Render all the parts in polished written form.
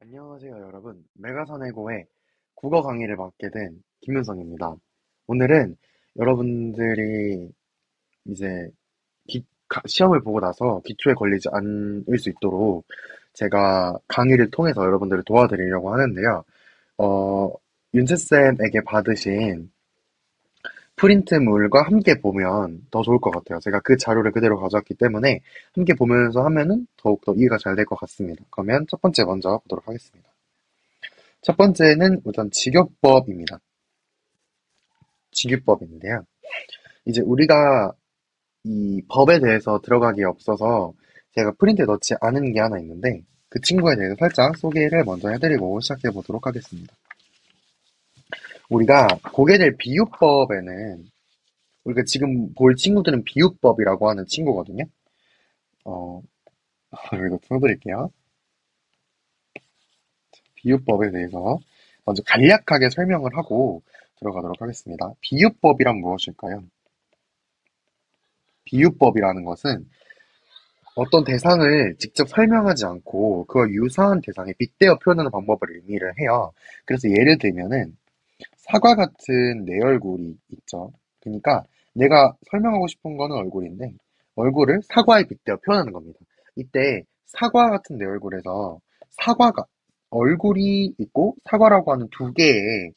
안녕하세요, 여러분. 메가사내고의 국어 강의를 맡게 된 김윤성입니다. 오늘은 여러분들이 이제 시험을 보고 나서 기초에 걸리지 않을 수 있도록 제가 강의를 통해서 여러분들을 도와드리려고 하는데요. 어, 윤채쌤에게 받으신 프린트물과 함께 보면 더 좋을 것 같아요. 제가 그 자료를 그대로 가져왔기 때문에 함께 보면서 하면은 더욱더 이해가 잘 될 것 같습니다. 그러면 첫 번째 먼저 보도록 하겠습니다. 첫 번째는 우선 직역법입니다. 직유법인데요. 이제 우리가 이 법에 대해서 들어가기에 앞서서 제가 프린트에 넣지 않은 게 하나 있는데 그 친구에 대해서 살짝 소개를 먼저 해드리고 시작해 보도록 하겠습니다. 우리가 보게 될 비유법에는 우리가 지금 볼 친구들은 비유법이라고 하는 친구거든요. 어, 이거 풀어드릴게요. 비유법에 대해서 먼저 간략하게 설명을 하고 들어가도록 하겠습니다. 비유법이란 무엇일까요? 비유법이라는 것은 어떤 대상을 직접 설명하지 않고 그와 유사한 대상에 빗대어 표현하는 방법을 의미를 해요. 그래서 예를 들면은 사과 같은 내 얼굴이 있죠. 그러니까 내가 설명하고 싶은 거는 얼굴인데 얼굴을 사과에 빗대어 표현하는 겁니다. 이때 사과 같은 내 얼굴에서 사과가 얼굴이 있고 사과라고 하는 두 개의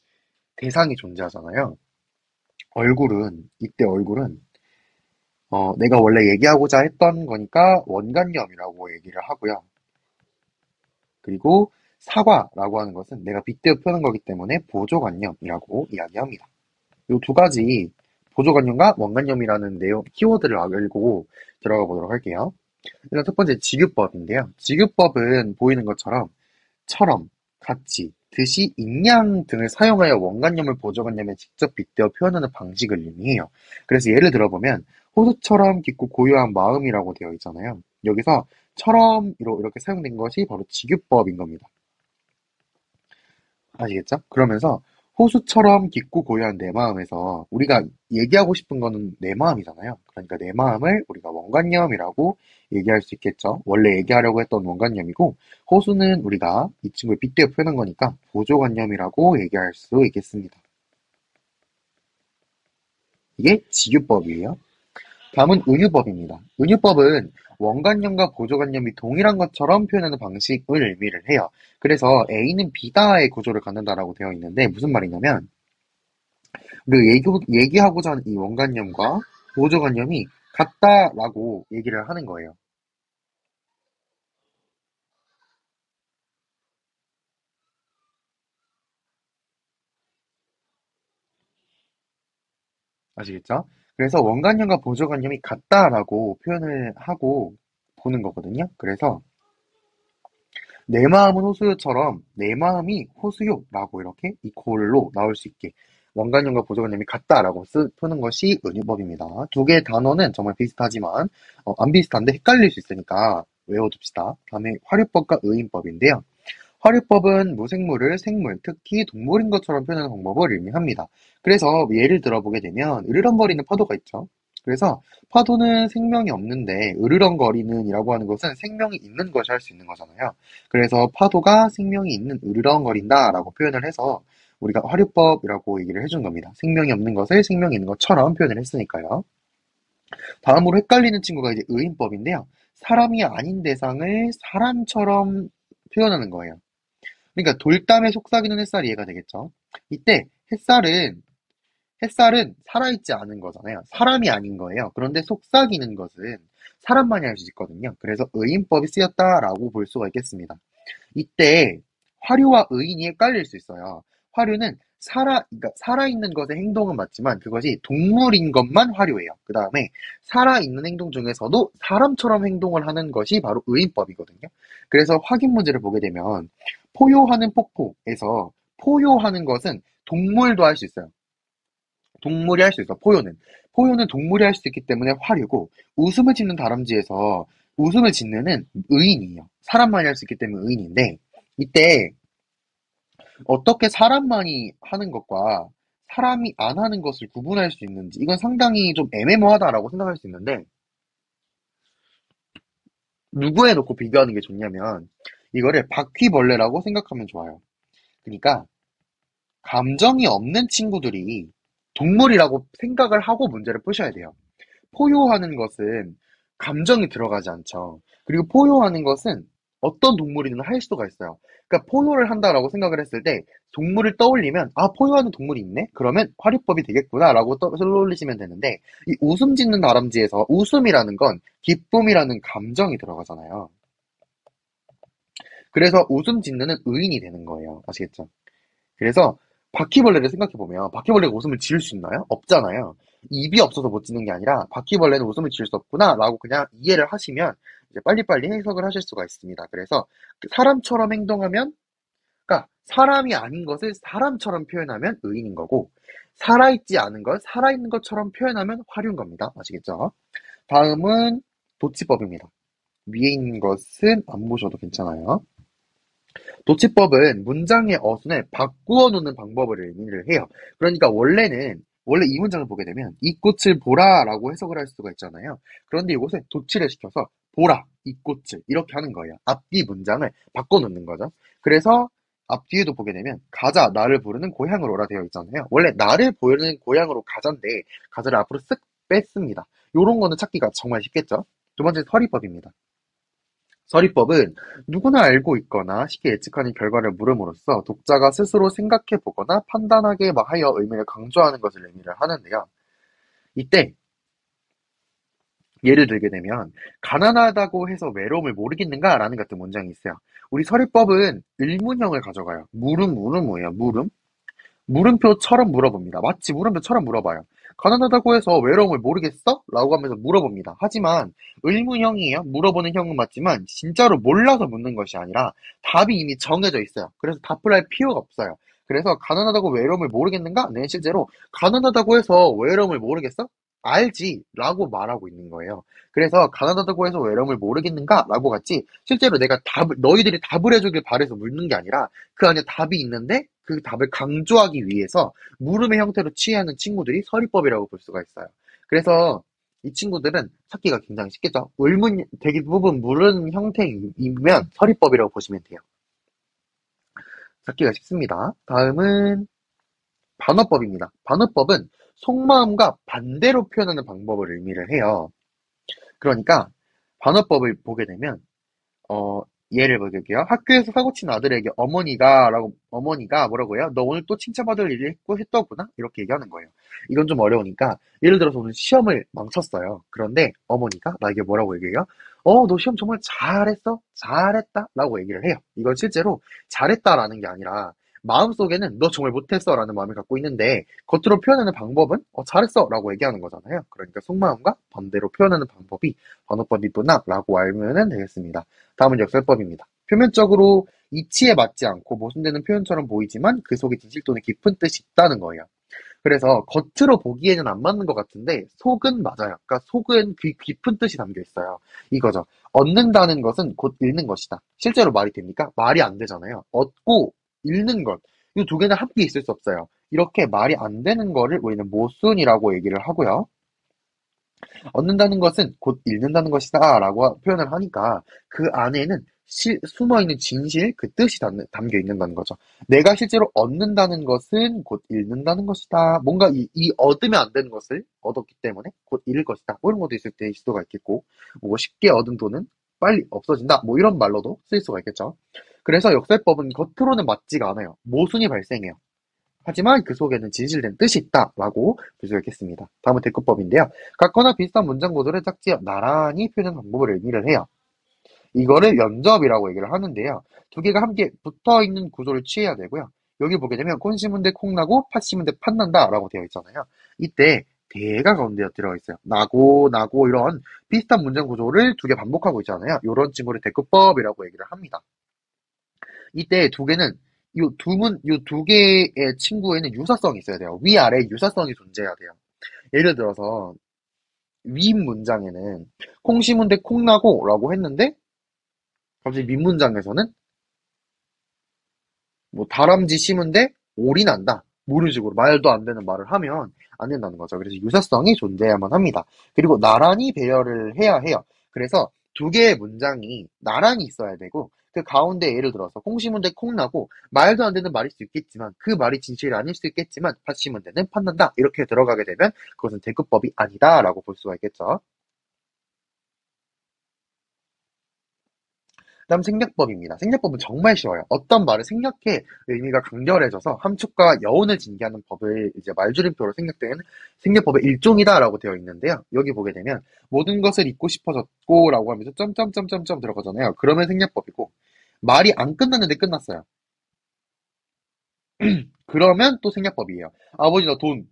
대상이 존재하잖아요. 이때 얼굴은 내가 원래 얘기하고자 했던 거니까 원관념이라고 얘기를 하고요. 그리고 사과라고 하는 것은 내가 빗대어 펴는 거기 때문에 보조관념이라고 이야기합니다. 이 두 가지 보조관념과 원관념이라는 내용, 키워드를 알고 들어가 보도록 할게요. 일단 첫 번째 직유법인데요. 직유법은 보이는 것처럼 처럼, 같이, 듯이, 인양 등을 사용하여 원관념을 보조관념에 직접 빗대어 표현하는 방식을 의미해요. 그래서 예를 들어보면 호수처럼 깊고 고요한 마음이라고 되어 있잖아요. 여기서 처럼으로 이렇게 사용된 것이 바로 직유법인 겁니다. 아시겠죠? 그러면서 호수처럼 깊고 고요한 내 마음에서 우리가 얘기하고 싶은 거는 내 마음이잖아요. 그러니까 내 마음을 우리가 원관념이라고 얘기할 수 있겠죠. 원래 얘기하려고 했던 원관념이고 호수는 우리가 이 친구를 빗대어 표현한 거니까 보조관념이라고 얘기할 수 있겠습니다. 이게 직유법이에요. 다음은 은유법입니다. 은유법은 원관념과 보조관념이 동일한 것처럼 표현하는 방식을 의미를 해요. 그래서 A는 B다의 구조를 갖는다라고 되어 있는데 무슨 말이냐면 우리가 얘기하고자 하는 이 원관념과 보조관념이 같다라고 얘기를 하는 거예요. 아시겠죠? 그래서 원관념과 보조관념이 같다라고 표현을 하고 보는 거거든요. 그래서 내 마음은 호수요처럼 내 마음이 호수요라고 이렇게 이퀄로 나올 수 있게 원관념과 보조관념이 같다라고 푸는 것이 은유법입니다. 두 개의 단어는 정말 비슷하지만 안 비슷한데 헷갈릴 수 있으니까 외워둡시다. 다음에 화류법과 의인법인데요. 화류법은 무생물을 생물, 특히 동물인 것처럼 표현하는 방법을 의미합니다. 그래서 예를 들어보게 되면 으르렁거리는 파도가 있죠. 그래서 파도는 생명이 없는데 으르렁거리는 이라고 하는 것은 생명이 있는 것이 할 수 있는 거잖아요. 그래서 파도가 생명이 있는 으르렁거린다 라고 표현을 해서 우리가 화류법이라고 얘기를 해준 겁니다. 생명이 없는 것을 생명이 있는 것처럼 표현을 했으니까요. 다음으로 헷갈리는 친구가 이제 의인법인데요. 사람이 아닌 대상을 사람처럼 표현하는 거예요. 그러니까 돌담에 속삭이는 햇살이 이해가 되겠죠. 이때 햇살은 살아있지 않은 거잖아요. 사람이 아닌 거예요. 그런데 속삭이는 것은 사람만이 할 수 있거든요. 그래서 의인법이 쓰였다라고 볼 수가 있겠습니다. 이때 화류와 의인이 헷갈릴 수 있어요. 화류는 그러니까 살아있는 것의 행동은 맞지만 그것이 동물인 것만 화류예요. 그 다음에 살아있는 행동 중에서도 사람처럼 행동을 하는 것이 바로 의인법이거든요. 그래서 확인 문제를 보게 되면 포효하는 폭포에서 포효하는 것은 동물도 할 수 있어요. 동물이 할 수 있어, 포효는. 포효는 동물이 할 수 있기 때문에 화류고, 웃음을 짓는 다람쥐에서 웃음을 짓는 은 의인이에요. 사람만이 할 수 있기 때문에 의인인데, 이때 어떻게 사람만이 하는 것과 사람이 안 하는 것을 구분할 수 있는지, 이건 상당히 좀 애매모호하다라고 생각할 수 있는데, 누구에 놓고 비교하는 게 좋냐면, 이거를 바퀴벌레라고 생각하면 좋아요. 그러니까 감정이 없는 친구들이 동물이라고 생각을 하고 문제를 푸셔야 돼요. 포효하는 것은 감정이 들어가지 않죠. 그리고 포효하는 것은 어떤 동물이든 할 수가 있어요. 그러니까 포효를 한다라고 생각을 했을 때 동물을 떠올리면 아 포효하는 동물이 있네? 그러면 활용법이 되겠구나라고 떠올리시면 되는데 이 웃음 짓는 다람쥐에서 웃음이라는 건 기쁨이라는 감정이 들어가잖아요. 그래서 웃음 짓는 의인이 되는 거예요. 아시겠죠? 그래서 바퀴벌레를 생각해보면 바퀴벌레가 웃음을 지을 수 있나요? 없잖아요. 입이 없어서 못 짓는 게 아니라 바퀴벌레는 웃음을 지을 수 없구나 라고 그냥 이해를 하시면 이제 빨리빨리 해석을 하실 수가 있습니다. 그래서 사람처럼 행동하면 그러니까 사람이 아닌 것을 사람처럼 표현하면 의인인 거고 살아있지 않은 걸 살아있는 것처럼 표현하면 화류인 겁니다. 아시겠죠? 다음은 도치법입니다. 위에 있는 것은 안 보셔도 괜찮아요. 도치법은 문장의 어순을 바꾸어 놓는 방법을 의미를 해요. 그러니까 원래 이 문장을 보게 되면 이 꽃을 보라라고 해석을 할 수가 있잖아요. 그런데 이곳에 도치를 시켜서 보라, 이 꽃을 이렇게 하는 거예요. 앞뒤 문장을 바꿔 놓는 거죠. 그래서 앞뒤에도 보게 되면 가자, 나를 부르는 고향으로 오라 되어 있잖아요. 원래 나를 부르는 고향으로 가자인데 가자를 앞으로 쓱 뺐습니다. 요런 거는 찾기가 정말 쉽겠죠? 두 번째 서리법입니다. 서리법은 누구나 알고 있거나 쉽게 예측하는 결과를 물음으로써 독자가 스스로 생각해 보거나 판단하게 하여 의미를 강조하는 것을 의미를 하는데요. 이때 예를 들게 되면 가난하다고 해서 외로움을 모르겠는가? 라는 같은 문장이 있어요. 우리 서리법은 의문형을 가져가요. 물음, 뭐예요? 물음표처럼 물어봅니다. 마치 물음표처럼 물어봐요. 가난하다고 해서 외로움을 모르겠어? 라고 하면서 물어봅니다. 하지만 의문형이에요. 물어보는 형은 맞지만 진짜로 몰라서 묻는 것이 아니라 답이 이미 정해져 있어요. 그래서 답을 할 필요가 없어요. 그래서 가난하다고 외로움을 모르겠는가? 네, 실제로 가난하다고 해서 외로움을 모르겠어? 알지 라고 말하고 있는 거예요. 그래서 가난하다고 해서 외로움을 모르겠는가? 라고 같이 실제로 내가 너희들이 답을 해주길 바래서 묻는 게 아니라 그 안에 답이 있는데 그 답을 강조하기 위해서 물음의 형태로 취하는 친구들이 서리법이라고 볼 수가 있어요. 그래서 이 친구들은 찾기가 굉장히 쉽겠죠. 대부분 물은 형태이면 서리법이라고 보시면 돼요. 찾기가 쉽습니다. 다음은 반어법입니다. 반어법은 속마음과 반대로 표현하는 방법을 의미를 해요. 그러니까 반어법을 보게 되면 예를 들게요. 학교에서 사고 친 아들에게 어머니가 뭐라고요? 너 오늘 또 칭찬받을 일을 했더구나? 이렇게 얘기하는 거예요. 이건 좀 어려우니까, 예를 들어서 오늘 시험을 망쳤어요. 그런데 어머니가 나에게 뭐라고 얘기해요? 너 시험 정말 잘했어? 잘했다? 라고 얘기를 해요. 이건 실제로 잘했다라는 게 아니라, 마음속에는 너 정말 못했어 라는 마음을 갖고 있는데, 겉으로 표현하는 방법은 잘했어 라고 얘기하는 거잖아요. 그러니까 속마음과 반대로 표현하는 방법이 반어법이구나 라고 알면 되겠습니다. 다음은 역설법입니다. 표면적으로 이치에 맞지 않고 모순되는 표현처럼 보이지만 그 속에 진실 또는 깊은 뜻이 있다는 거예요. 그래서 겉으로 보기에는 안 맞는 것 같은데 속은 맞아요. 그러니까 속은 깊은 뜻이 담겨 있어요. 이거죠. 얻는다는 것은 곧 잃는 것이다. 실제로 말이 됩니까? 말이 안 되잖아요. 얻고 잃는 것. 이 두 개는 함께 있을 수 없어요. 이렇게 말이 안 되는 거를 우리는 모순이라고 얘기를 하고요. 얻는다는 것은 곧 잃는다는 것이다 라고 표현을 하니까 그 안에는 숨어있는 진실, 그 뜻이 담겨 있는다는 거죠. 내가 실제로 얻는다는 것은 곧 잃는다는 것이다. 뭔가 이 얻으면 안 되는 것을 얻었기 때문에 곧 잃을 것이다. 뭐 이런 것도 있을 때 수가 있겠고, 뭐 쉽게 얻은 돈은 빨리 없어진다. 뭐 이런 말로도 쓸 수가 있겠죠. 그래서 역설법은 겉으로는 맞지가 않아요. 모순이 발생해요. 하지만 그 속에는 진실된 뜻이 있다라고 분석했습니다. 다음은 대꾸법인데요. 같거나 비슷한 문장 구조를 짝지어 나란히 표현하는 방법을 의미를 해요. 이거를 연접이라고 얘기를 하는데요. 두 개가 함께 붙어있는 구조를 취해야 되고요. 여기 보게 되면 콘 심은 데 콩 나고 팥 심은 데 팥 난다 라고 되어 있잖아요. 이때 대가 가운데 들어있어요. 나고 이런 비슷한 문장 구조를 두 개 반복하고 있잖아요. 이런 친구를 대꾸법이라고 얘기를 합니다. 이때 두 개는 요 두 개의 친구에는 유사성이 있어야 돼요. 위아래 유사성이 존재해야 돼요. 예를 들어서 윗 문장에는 콩 심은 데 콩 나고 라고 했는데 갑자기 밑 문장에서는 뭐 다람쥐 심은 데 오리 난다. 뭐 이런 식으로 말도 안 되는 말을 하면 안 된다는 거죠. 그래서 유사성이 존재해야만 합니다. 그리고 나란히 배열을 해야 해요. 그래서 두 개의 문장이 나란히 있어야 되고 그 가운데 예를 들어서 콩심은대 콩나고 말도 안 되는 말일 수 있겠지만 그 말이 진실이 아닐 수 있겠지만 받심은대는 판단다 이렇게 들어가게 되면 그것은 대꾸법이 아니다라고 볼 수가 있겠죠. 그다음 생략법입니다. 생략법은 정말 쉬워요. 어떤 말을 생략해 의미가 강렬해져서 함축과 여운을 징계하는 법을 이제 말줄임표로 생략된 생략법의 일종이다라고 되어 있는데요. 여기 보게 되면 모든 것을 잊고 싶어졌고라고 하면서 점점점점점 들어가잖아요. 그러면 생략법이고 말이 안 끝났는데 끝났어요. 그러면 또 생략법이에요. 아버지 나 돈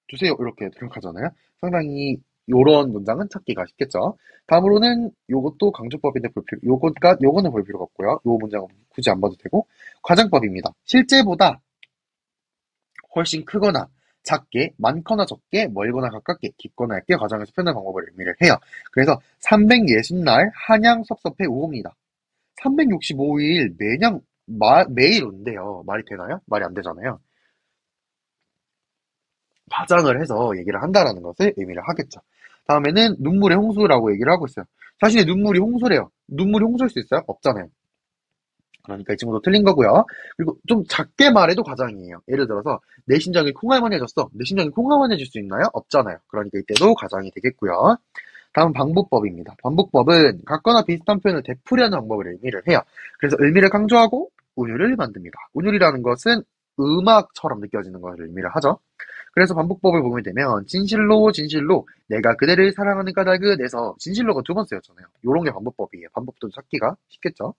주세요. 이렇게 들어가잖아요. 상당히 요런 문장은 찾기가 쉽겠죠. 다음으로는 요것도 강조법인데 요거는 볼 필요가 없고요. 요 문장은 굳이 안 봐도 되고 과장법입니다. 실제보다 훨씬 크거나 작게, 많거나 적게, 멀거나 가깝게, 깊거나 얇게 과장해서 표현하는 방법을 의미를 해요. 그래서 360날 한양 섭섭해 우옵니다. 365일 매년 매일 온대요. 말이 되나요? 말이 안 되잖아요. 과장을 해서 얘기를 한다라는 것을 의미를 하겠죠. 다음에는 눈물의 홍수라고 얘기를 하고 있어요. 자신의 눈물이 홍수래요. 눈물이 홍수일 수 있어요? 없잖아요. 그러니까 이 친구도 틀린 거고요. 그리고 좀 작게 말해도 과장이에요. 예를 들어서 내 심장이 콩알만해졌어. 내 심장이 콩알만해질 수 있나요? 없잖아요. 그러니까 이때도 과장이 되겠고요. 다음 방법법입니다. 방법법은 같거나 비슷한 표현을 되풀이하는 방법을 의미를 해요. 그래서 의미를 강조하고 운율을 만듭니다. 운율이라는 것은 음악처럼 느껴지는 것을 의미를 하죠. 그래서 반복법을 보게 되면 진실로 진실로 내가 그대를 사랑하는 까닭은에서 진실로가 두 번 쓰였잖아요. 요런 게 반복법이에요. 반복도 찾기가 쉽겠죠.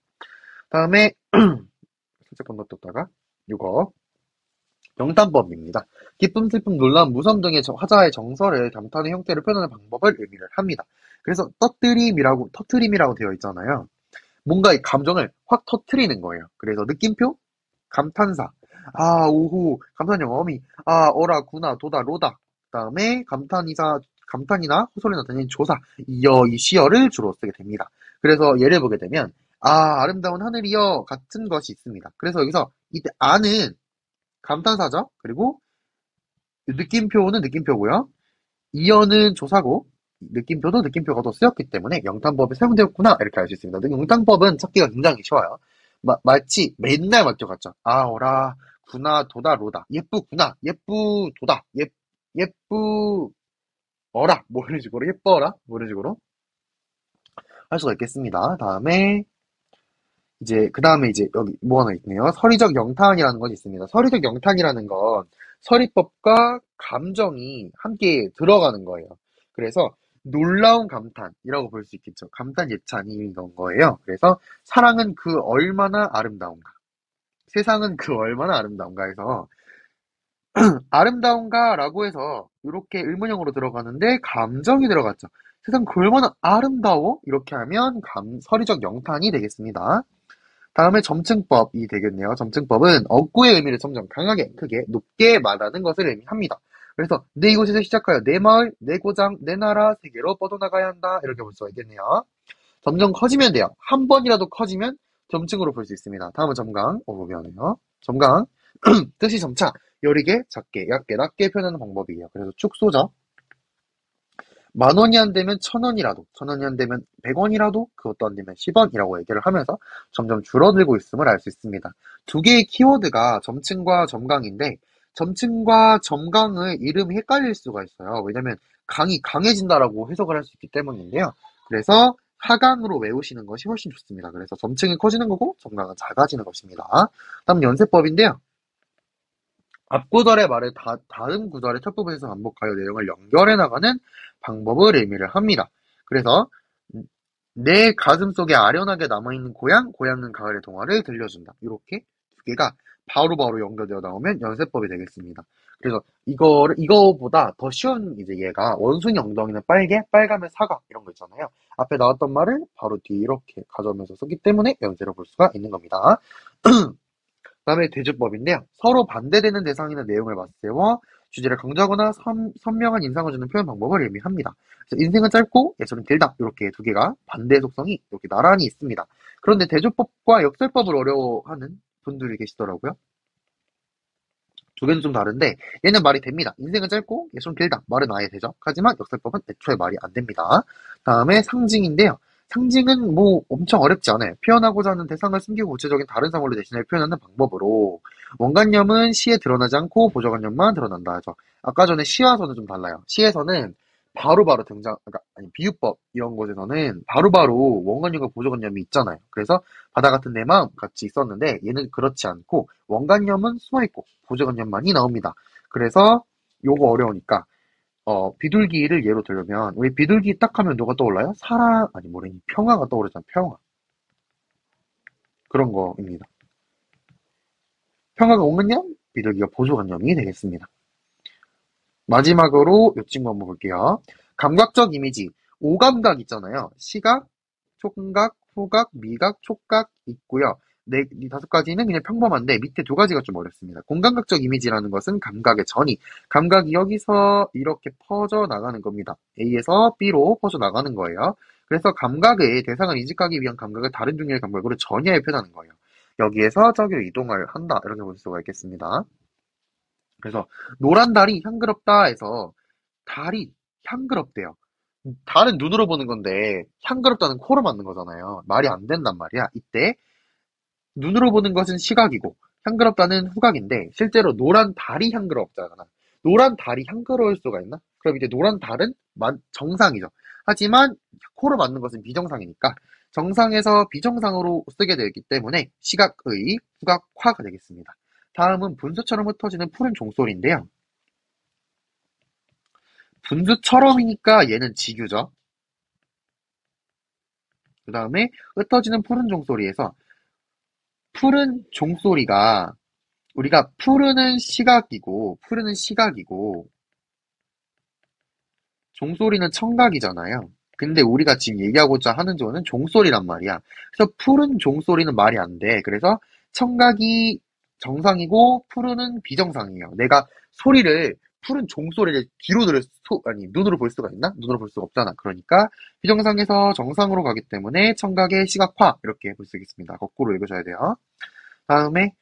다음에 살짝 건너뛰었다가 요거 영탄법입니다. 기쁨, 슬픔, 놀람, 무섬 등의 화자의 정서를 감탄의 형태로 표현하는 방법을 의미를 합니다. 그래서 터트림이라고 되어 있잖아요. 뭔가 이 감정을 확 터트리는 거예요. 그래서 느낌표, 감탄사, 아, 오호, 감탄형 어미, 아, 어라, 구나, 도다, 로다. 그다음에 감탄이나 호소리 나타내는 조사, 이 시어를 주로 쓰게 됩니다. 그래서 예를 보게 되면, 아, 아름다운 하늘이여 같은 것이 있습니다. 그래서 여기서 이때 아는 감탄사죠. 그리고 느낌표는 느낌표고요. 이어는 조사고 느낌표도 느낌표가 더 쓰였기 때문에 영탄법이 사용되었구나 이렇게 알 수 있습니다. 영탄법은 찾기가 굉장히 쉬워요. 마치 맨날 맡겨갔죠. 아 오라 구나 도다 로다 예쁘구나 예쁘도다 예쁘어라 뭐 이런 식으로 예뻐라 뭐 이런 식으로 할 수가 있겠습니다. 그 다음에 이제 여기 뭐 하나 있네요. 서리적 영탄이라는 것이 있습니다. 서리적 영탄이라는 건 서리법과 감정이 함께 들어가는 거예요. 그래서 놀라운 감탄이라고 볼 수 있겠죠. 감탄 예찬이 이런 거예요. 그래서 사랑은 그 얼마나 아름다운가. 세상은 그 얼마나 아름다운가 해서 아름다운가라고 해서 이렇게 의문형으로 들어가는데 감정이 들어갔죠. 세상 그 얼마나 아름다워? 이렇게 하면 서리적 영탄이 되겠습니다. 다음에 점층법이 되겠네요. 점층법은 억구의 의미를 점점 강하게, 크게, 높게 말하는 것을 의미합니다. 그래서 내 이곳에서 시작하여 내 마을, 내 고장, 내 나라, 세계로 뻗어나가야 한다. 이렇게 볼 수가 있겠네요. 점점 커지면 돼요. 한 번이라도 커지면 점층으로 볼 수 있습니다. 다음은 점강. 미안해요. 점강. 뜻이 점차, 여리게, 작게, 얕게, 낮게 표현하는 방법이에요. 그래서 축소죠. 10,000원이 안 되면 1,000원이라도, 1,000원이 안 되면 100원이라도, 그것도 안 되면 10원이라고 얘기를 하면서 점점 줄어들고 있음을 알 수 있습니다. 두 개의 키워드가 점층과 점강인데, 점층과 점강의 이름이 헷갈릴 수가 있어요. 왜냐면 강이 강해진다라고 해석을 할 수 있기 때문인데요. 그래서 하강으로 외우시는 것이 훨씬 좋습니다. 그래서 점층이 커지는 거고, 점강은 작아지는 것입니다. 다음 연세법인데요. 앞 구절의 말을 다음 구절의 첫 부분에서 반복하여 내용을 연결해 나가는 방법을 의미를 합니다. 그래서 내 가슴 속에 아련하게 남아있는 고향은 가을의 동화를 들려준다. 이렇게 두 개가 바로바로 연결되어 나오면 연세법이 되겠습니다. 그래서 이거보다 더 쉬운 이제 얘가 원숭이 엉덩이는 빨개, 빨가면 사과 이런 거 있잖아요. 앞에 나왔던 말을 바로 뒤에 이렇게 가져오면서 쓰기 때문에 연세로 볼 수가 있는 겁니다. 그다음에 대조법인데요. 서로 반대되는 대상이나 내용을 맞세워 주제를 강조하거나 선명한 인상을 주는 표현 방법을 의미합니다. 그래서 인생은 짧고 예술은 길다. 이렇게 두 개가 반대 속성이 이렇게 나란히 있습니다. 그런데 대조법과 역설법을 어려워하는 분들이 계시더라고요. 두 개는 좀 다른데 얘는 말이 됩니다. 인생은 짧고 예술은 길다. 말은 아예 되죠. 하지만 역설법은 애초에 말이 안 됩니다. 다음에 상징인데요. 상징은 뭐 엄청 어렵지 않아요. 표현하고자 하는 대상을 숨기고 구체적인 다른 사물로 대신해 표현하는 방법으로 원관념은 시에 드러나지 않고 보조관념만 드러난다 하죠. 아까 전에 시와서는 좀 달라요. 시에서는 바로바로 등장, 그러니까 아니 비유법 이런 곳에서는 바로바로 원관념과 보조관념이 있잖아요. 그래서 바다 같은 내 마음 같이 있었는데 얘는 그렇지 않고 원관념은 숨어있고 보조관념만이 나옵니다. 그래서 요거 어려우니까 비둘기를 예로 들면, 우리 비둘기 딱 하면 누가 떠올라요? 아니, 뭐래니, 평화가 떠오르잖아, 평화. 그런 거입니다. 평화가 오면요, 비둘기가 보조관념이 되겠습니다. 마지막으로 이 친구 한번 볼게요. 감각적 이미지. 오감각 있잖아요. 시각, 촉각, 후각, 미각, 촉각 있고요. 이 다섯 가지는 그냥 평범한데 밑에 두 가지가 좀 어렵습니다. 공감각적 이미지라는 것은 감각의 전이, 감각이 여기서 이렇게 퍼져 나가는 겁니다. A에서 B로 퍼져 나가는 거예요. 그래서 감각의 대상을 인식하기 위한 감각을 다른 종류의 감각으로 전이하여 표현하는 거예요. 여기에서 저기로 이동을 한다 이렇게 볼 수가 있겠습니다. 그래서 노란 달이 향그럽다 해서 달이 향그럽대요. 달은 눈으로 보는 건데 향그럽다는 코로 맞는 거잖아요. 말이 안 된단 말이야. 이때 눈으로 보는 것은 시각이고 향그럽다는 후각인데 실제로 노란 달이 향그럽잖아. 노란 달이 향그러울 수가 있나? 그럼 이제 노란 달은 정상이죠. 하지만 코로 맞는 것은 비정상이니까 정상에서 비정상으로 쓰게 되기 때문에 시각의 후각화가 되겠습니다. 다음은 분수처럼 흩어지는 푸른 종소리인데요. 분수처럼이니까 얘는 지규죠. 그 다음에 흩어지는 푸른 종소리에서 푸른 종소리가 우리가 푸르는 시각이고 종소리는 청각이잖아요. 근데 우리가 지금 얘기하고자 하는 거는 종소리란 말이야. 그래서 푸른 종소리는 말이 안 돼. 그래서 청각이 정상이고 푸르는 비정상이에요. 내가 푸른 종소리를 아니, 눈으로 볼 수가 있나? 눈으로 볼 수가 없잖아. 그러니까 비정상에서 정상으로 가기 때문에 청각의 시각화 이렇게 볼 수 있겠습니다. 거꾸로 읽으셔야 돼요. 다음에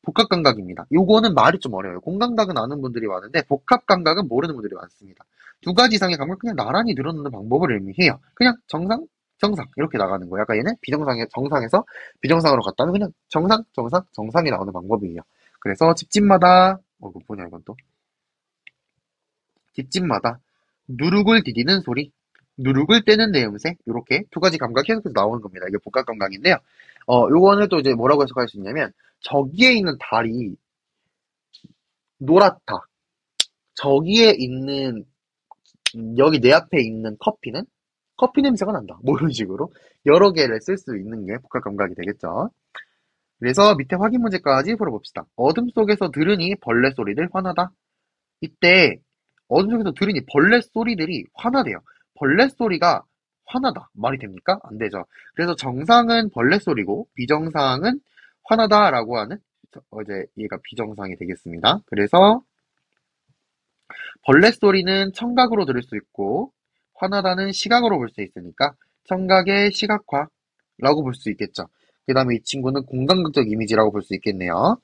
복합감각입니다. 요거는 말이 좀 어려워요. 공감각은 아는 분들이 많은데 복합감각은 모르는 분들이 많습니다. 두 가지 이상의 감각 그냥 나란히 늘어놓는 방법을 의미해요. 그냥 정상, 정상 이렇게 나가는 거예요. 약간 얘는 정상에서 비정상으로 갔다면 그냥 정상, 정상, 정상이 나오는 방법이에요. 그래서 집집마다 이거 뭐냐 이건 또 집집마다 누룩을 디디는 소리, 누룩을 떼는 내음새 이렇게 두 가지 감각 계속해서 나오는 겁니다. 이게 복합감각인데요. 요거는 또 이제 뭐라고 해석할 수 있냐면 저기에 있는 달이 노랗다. 저기에 있는 여기 내 앞에 있는 커피 냄새가 난다. 뭐 이런 식으로 여러 개를 쓸 수 있는 게 복합 감각이 되겠죠. 그래서 밑에 확인 문제까지 풀어봅시다. 어둠 속에서 들으니 벌레 소리들 화나다. 이때 어둠 속에서 들으니 벌레 소리들이 화나대요. 벌레 소리가 화나다. 말이 됩니까? 안 되죠. 그래서 정상은 벌레 소리고 비정상은 화나다라고 하는 이제 얘가 비정상이 되겠습니다. 그래서 벌레 소리는 청각으로 들을 수 있고 화나다는 시각으로 볼 수 있으니까 청각의 시각화라고 볼 수 있겠죠. 그 다음에 이 친구는 공감각적 이미지라고 볼 수 있겠네요.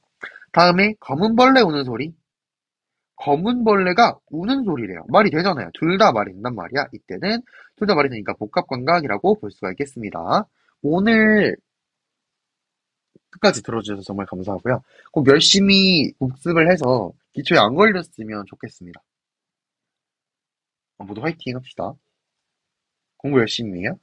다음에 검은 벌레 우는 소리. 검은 벌레가 우는 소리래요. 말이 되잖아요. 둘 다 말이 된단 말이야. 이때는 둘 다 말이 되니까 복합감각이라고 볼 수가 있겠습니다. 오늘 끝까지 들어주셔서 정말 감사하고요. 꼭 열심히 복습을 해서 기초에 안 걸렸으면 좋겠습니다. 모두 화이팅 합시다. 공부 열심히 해요.